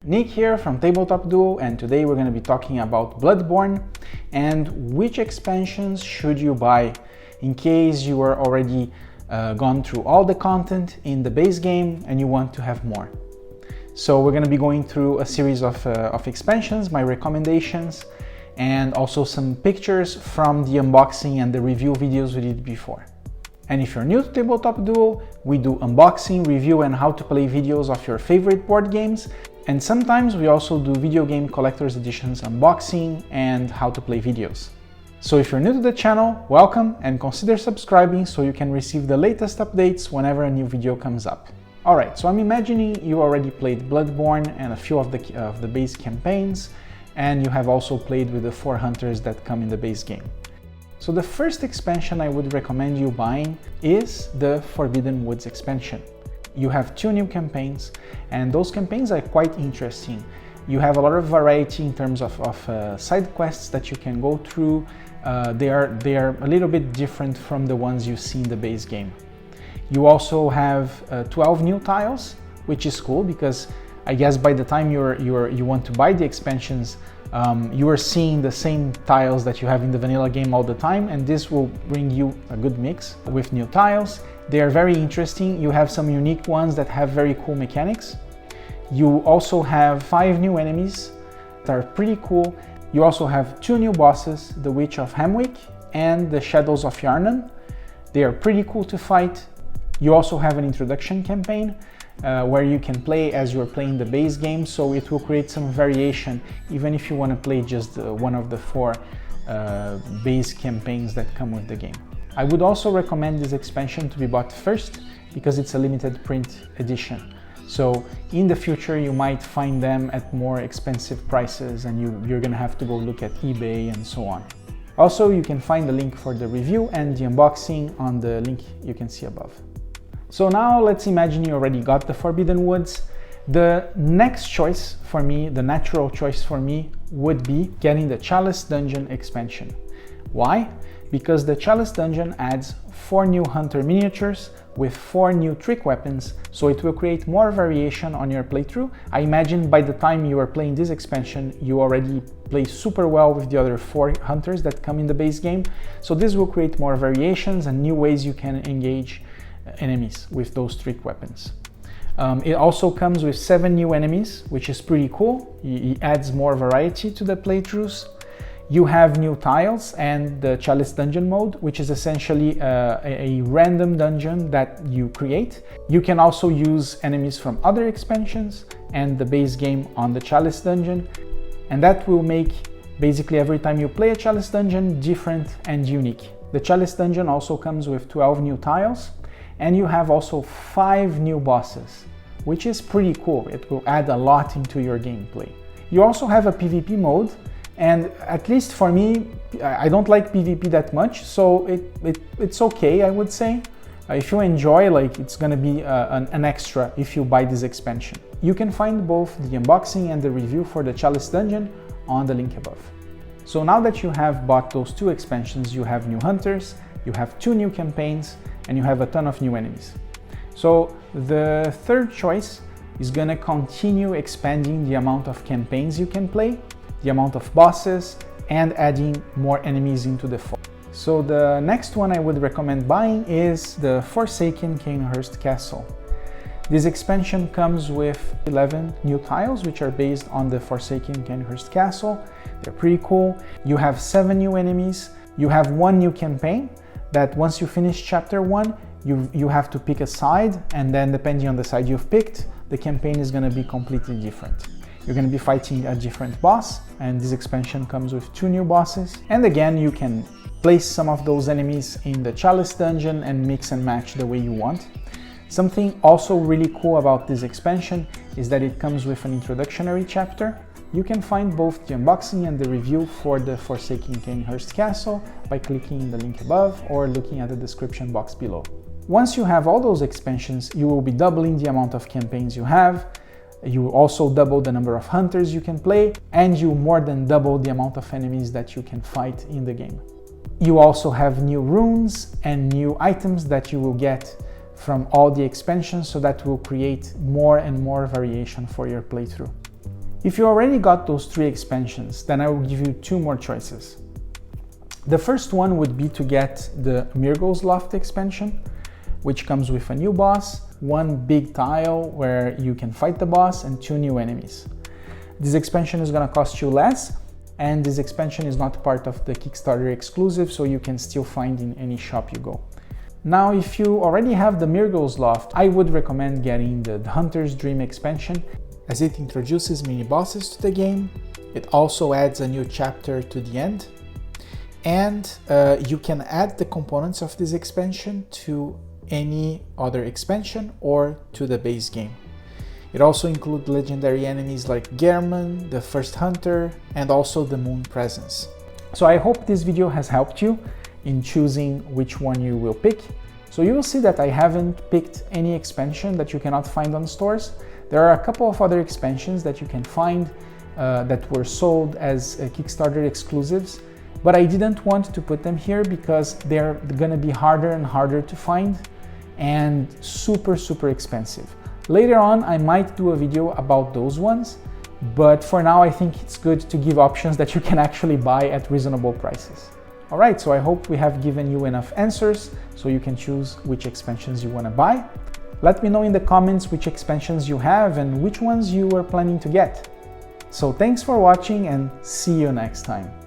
Nick here from Tabletop Duo, and today we're going to be talking about Bloodborne and which expansions should you buy in case you are already gone through all the content in the base game and you want to have more. So we're going to be going through a series of expansions, my recommendations, and also some pictures from the unboxing and the review videos we did before. And if you're new to Tabletop Duo, we do unboxing, review, and how to play videos of your favorite board games. And sometimes we also do video game collector's editions unboxing and how to play videos. So if you're new to the channel, welcome and consider subscribing so you can receive the latest updates whenever a new video comes up. Alright, so I'm imagining you already played Bloodborne and a few of the base campaigns, and you have also played with the 4 hunters that come in the base game. So the first expansion I would recommend you buying is the Forbidden Woods expansion. You have 2 new campaigns, and those campaigns are quite interesting. You have a lot of variety in terms of side quests that you can go through. They are a little bit different from the ones you see in the base game. You also have 12 new tiles, which is cool because I guess by the time you want to buy the expansions, you are seeing the same tiles that you have in the vanilla game all the time, and this will bring you a good mix with new tiles. They are very interesting. You have some unique ones that have very cool mechanics. You also have 5 new enemies that are pretty cool. You also have 2 new bosses, the Witch of Hamwick and the Shadows of Yarnan. They are pretty cool to fight. You also have an introduction campaign where you can play as you're playing the base game, so it will create some variation even if you want to play just one of the 4 base campaigns that come with the game. I would also recommend this expansion to be bought first because it's a limited print edition. So in the future you might find them at more expensive prices and you're gonna have to go look at eBay and so on. Also, you can find the link for the review and the unboxing on the link you can see above. So now let's imagine you already got the Forbidden Woods. The next choice for me, the natural choice for me, would be getting the Chalice Dungeon expansion. Why? Because the Chalice Dungeon adds 4 new hunter miniatures with 4 new trick weapons, so it will create more variation on your playthrough. I imagine by the time you are playing this expansion, you already play super well with the other 4 hunters that come in the base game, so this will create more variations and new ways you can engage enemies with those trick weapons. It also comes with 7 new enemies, which is pretty cool. It adds more variety to the playthroughs. You have new tiles and the Chalice Dungeon mode, which is essentially a random dungeon that you create. You can also use enemies from other expansions and the base game on the Chalice Dungeon, and that will make basically every time you play a Chalice Dungeon different and unique. The Chalice Dungeon also comes with 12 new tiles, and you have also 5 new bosses, which is pretty cool. It will add a lot into your gameplay. You also have a PvP mode, and at least for me, I don't like PvP that much, so it's okay, I would say. If you enjoy, like, it's gonna be an extra if you buy this expansion. You can find both the unboxing and the review for the Chalice Dungeon on the link above. So now that you have bought those 2 expansions, you have new hunters, you have 2 new campaigns, and you have a ton of new enemies. So the third choice is gonna continue expanding the amount of campaigns you can play, the amount of bosses, and adding more enemies into the fold. So the next one I would recommend buying is the Forsaken Cainhurst Castle. This expansion comes with 11 new tiles, which are based on the Forsaken Cainhurst Castle. They're pretty cool. You have 7 new enemies. You have 1 new campaign that once you finish chapter 1, you have to pick a side, and then depending on the side you've picked, the campaign is going to be completely different. You're going to be fighting a different boss, and this expansion comes with 2 new bosses. And again, you can place some of those enemies in the Chalice Dungeon and mix and match the way you want. Something also really cool about this expansion is that it comes with an introductory chapter. You can find both the unboxing and the review for the Forsaken Cainhurst Castle by clicking the link above or looking at the description box below. Once you have all those expansions, you will be doubling the amount of campaigns you have. You also double the number of hunters you can play, and you more than double the amount of enemies that you can fight in the game. You also have new runes and new items that you will get from all the expansions, so that will create more and more variation for your playthrough. If you already got those 3 expansions, then I will give you 2 more choices. The first one would be to get the Mergo's Loft expansion, which comes with a new boss, 1 big tile where you can fight the boss, and 2 new enemies. This expansion is going to cost you less, and this expansion is not part of the Kickstarter exclusive, so you can still find in any shop you go. Now, if you already have the Mergo's Loft, I would recommend getting the Hunter's Dream expansion, as it introduces mini bosses to the game. It also adds a new chapter to the end, and you can add the components of this expansion to any other expansion or to the base game. It also includes legendary enemies like Gehrman, the First Hunter, and also the Moon Presence. So I hope this video has helped you in choosing which one you will pick. So you will see that I haven't picked any expansion that you cannot find on stores. There are a couple of other expansions that you can find that were sold as Kickstarter exclusives, but I didn't want to put them here because they're gonna be harder and harder to find and super expensive. Later on, I might do a video about those ones, but for now I think it's good to give options that you can actually buy at reasonable prices. Alright, so I hope we have given you enough answers so you can choose which expansions you want to buy. Let me know in the comments which expansions you have and which ones you are planning to get. So thanks for watching and see you next time.